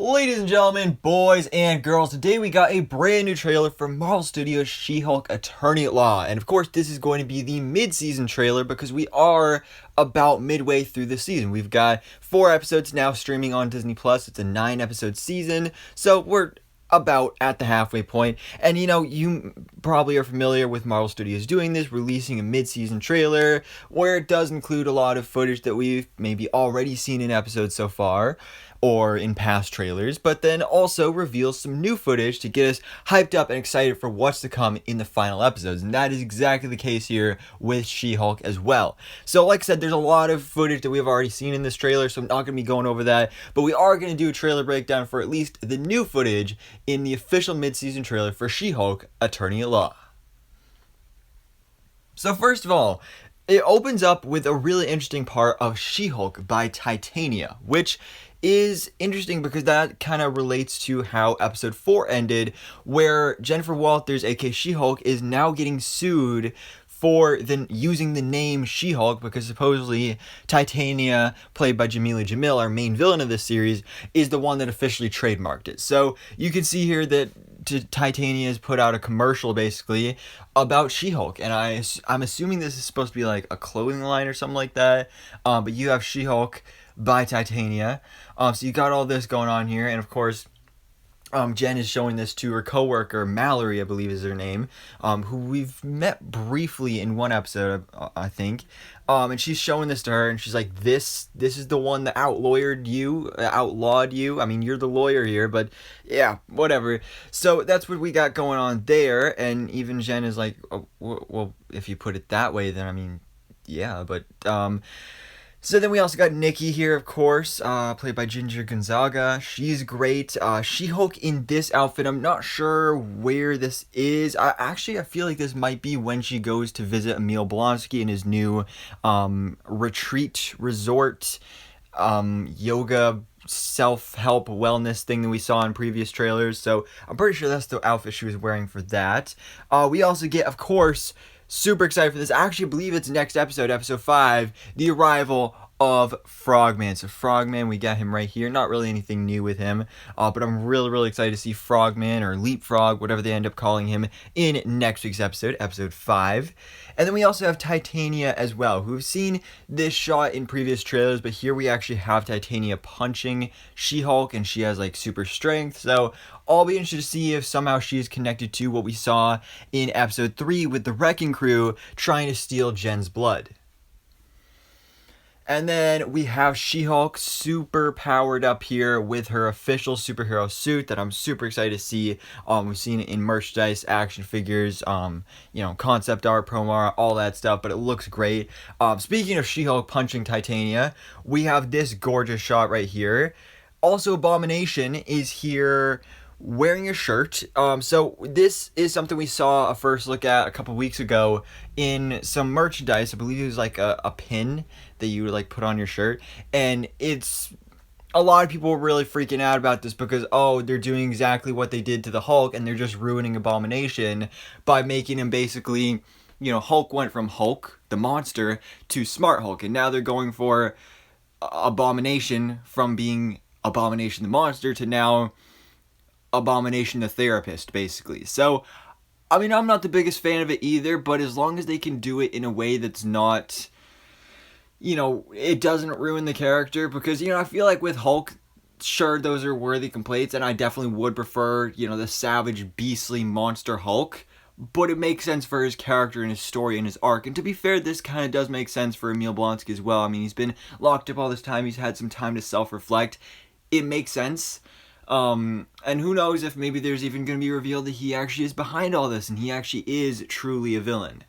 Ladies and gentlemen, boys and girls, today we got a brand new trailer from Marvel Studios' She-Hulk Attorney at Law. And of course, this is going to be the mid-season trailer because we are about midway through the season. We've got 4 episodes now streaming on Disney+. It's a 9-episode season, so we're about at the halfway point. And you probably are familiar with Marvel Studios doing this, releasing a mid-season trailer where it does include a lot of footage that we've maybe already seen in episodes so far or in past trailers, but then also reveals some new footage to get us hyped up and excited for what's to come in the final episodes. And that is exactly the case here with She-Hulk as well. So like I said, there's a lot of footage that we've already seen in this trailer, so I'm not going to be going over that, but we are going to do a trailer breakdown for at least the new footage in the official mid-season trailer for She-Hulk Attorney at Law. So first of all, it opens up with a really interesting part of She-Hulk by Titania, which is interesting because that kind of relates to how episode 4 ended, where Jennifer Walters, aka She-Hulk, is now getting sued for using the name She-Hulk because supposedly Titania, played by Jameela Jamil, our main villain of this series, is the one that officially trademarked it. So you can see here that Titania has put out a commercial basically about She-Hulk, and I'm assuming this is supposed to be like a clothing line or something like that, but you have She-Hulk by Titania. So you got all this going on here, and of course Jen is showing this to her coworker Mallory, I believe is her name, who we've met briefly in one episode, I think. And she's showing this to her, and she's like, "This is the one that outlawed you. I mean, you're the lawyer here, but yeah, whatever." So that's what we got going on there, and even Jen is like, "Oh, well, if you put it that way, then I mean, yeah, but." So then we also got Nikki here, of course, played by Ginger Gonzaga. She's great. She-Hulk in this outfit, I'm not sure where this is. I feel like this might be when she goes to visit Emil Blonsky in his new retreat resort yoga self-help wellness thing that we saw in previous trailers. So I'm pretty sure that's the outfit she was wearing for that. We also get, of course, super excited for this. I actually believe it's next episode, episode 5, the arrival of Frogman. So Frogman, we got him right here. Not really anything new with him, but I'm really excited to see Frogman or Leapfrog, whatever they end up calling him, in next week's episode, episode 5. And then we also have Titania as well, who've seen this shot in previous trailers, but here we actually have Titania punching She-Hulk, and she has like super strength. So I'll be interested to see if somehow she is connected to what we saw in episode 3 with the Wrecking Crew trying to steal Jen's blood. And then we have She-Hulk super powered up here with her official superhero suit that I'm super excited to see. We've seen it in merchandise, action figures, concept art, promo art, all that stuff, but it looks great. Speaking of She-Hulk punching Titania, we have this gorgeous shot right here. Also, Abomination is here wearing a shirt. So this is something we saw a first look at a couple weeks ago in some merchandise. I believe it was like a pin that you would like put on your shirt, and it's a lot of people were really freaking out about this because they're doing exactly what they did to the Hulk, and they're just ruining Abomination by making him basically, Hulk went from Hulk the monster to Smart Hulk, and now they're going for Abomination from being Abomination the monster to now Abomination the therapist, basically. So, I mean, I'm not the biggest fan of it either, but as long as they can do it in a way that's not, it doesn't ruin the character, because, I feel like with Hulk, sure, those are worthy complaints, and I definitely would prefer, the savage, beastly monster Hulk, but it makes sense for his character and his story and his arc. And to be fair, this kind of does make sense for Emil Blonsky as well. I mean, he's been locked up all this time, he's had some time to self-reflect. It makes sense. And who knows if maybe there's even going to be revealed that he actually is behind all this and he actually is truly a villain.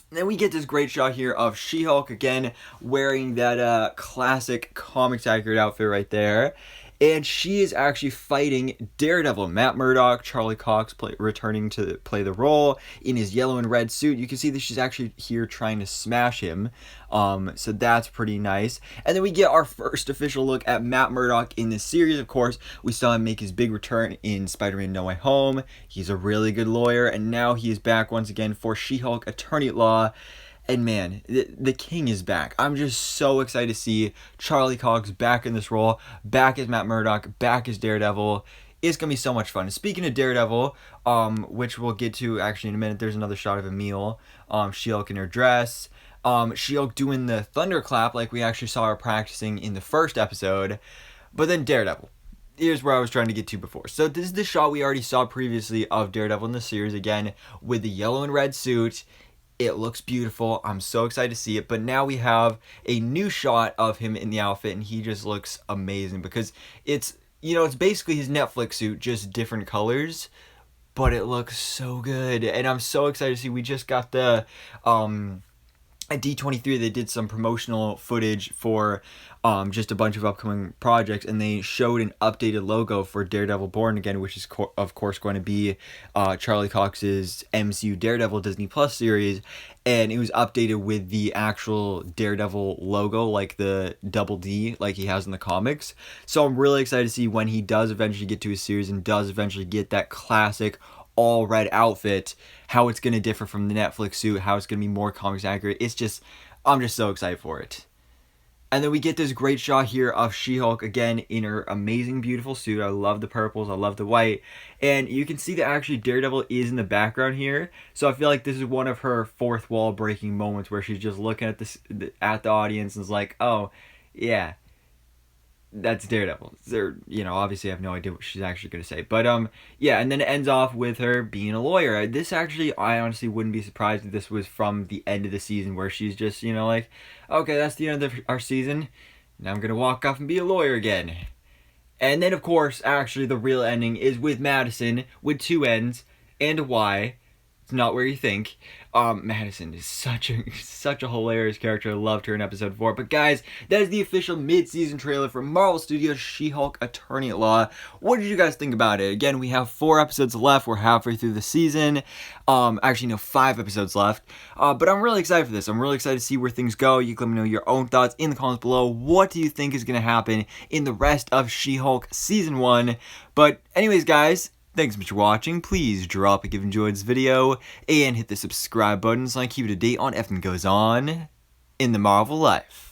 Then we get this great shot here of She-Hulk again wearing that classic comics accurate outfit right there. And she is actually fighting Daredevil. Matt Murdock, Charlie Cox returning to play the role in his yellow and red suit. You can see that she's actually here trying to smash him. So that's pretty nice. And then we get our first official look at Matt Murdock in this series. Of course, we saw him make his big return in Spider-Man No Way Home. He's a really good lawyer, and now he is back once again for She-Hulk Attorney at Law. And man, the king is back. I'm just so excited to see Charlie Cox back in this role, back as Matt Murdock, back as Daredevil. It's gonna be so much fun. And speaking of Daredevil, which we'll get to actually in a minute, there's another shot of Emil, She-Hulk in her dress, She-Hulk doing the thunderclap like we actually saw her practicing in the first episode. But then Daredevil. Here's where I was trying to get to before. So this is the shot we already saw previously of Daredevil in the series, again with the yellow and red suit. It looks beautiful. I'm so excited to see it. But now we have a new shot of him in the outfit, and he just looks amazing because it's, you know, it's basically his Netflix suit, just different colors. But it looks so good, and I'm so excited to see. We just got the at D23, they did some promotional footage for just a bunch of upcoming projects, and they showed an updated logo for Daredevil Born Again, which is of course going to be Charlie Cox's MCU Daredevil Disney Plus series, and it was updated with the actual Daredevil logo, like the double D, like he has in the comics. So I'm really excited to see when he does eventually get to his series and does eventually get that classic all red outfit, how it's going to differ from the Netflix suit, how it's going to be more comics accurate. It's just, I'm just so excited for it. And then we get this great shot here of She-Hulk again in her amazing, beautiful suit. I love the purples, I love the white. And you can see that actually Daredevil is in the background here. So I feel like this is one of her fourth wall breaking moments where she's just looking at the audience and is like, oh, yeah, that's Daredevil. There, you know, obviously I have no idea what she's actually going to say. But, yeah, and then it ends off with her being a lawyer. This actually, I honestly wouldn't be surprised if this was from the end of the season where she's just, you know, like, okay, that's the end of our season. Now I'm going to walk off and be a lawyer again. And then, of course, actually the real ending is with Madison, with two N's and a Y. It's not where you think. Madison is such a hilarious character. I loved her in episode 4. But guys, that is the official mid-season trailer for Marvel Studios' She-Hulk Attorney at Law. What did you guys think about it? Again, we have 4 episodes left. We're halfway through the season. Actually, no, 5 episodes left. But I'm really excited for this. I'm really excited to see where things go. You can let me know your own thoughts in the comments below. What do you think is going to happen in the rest of She-Hulk Season 1? But anyways, guys, thanks so much for watching. Please drop a like if you enjoyed this video and hit the subscribe button so I can keep you up to date on everything that goes on in the Marvel life.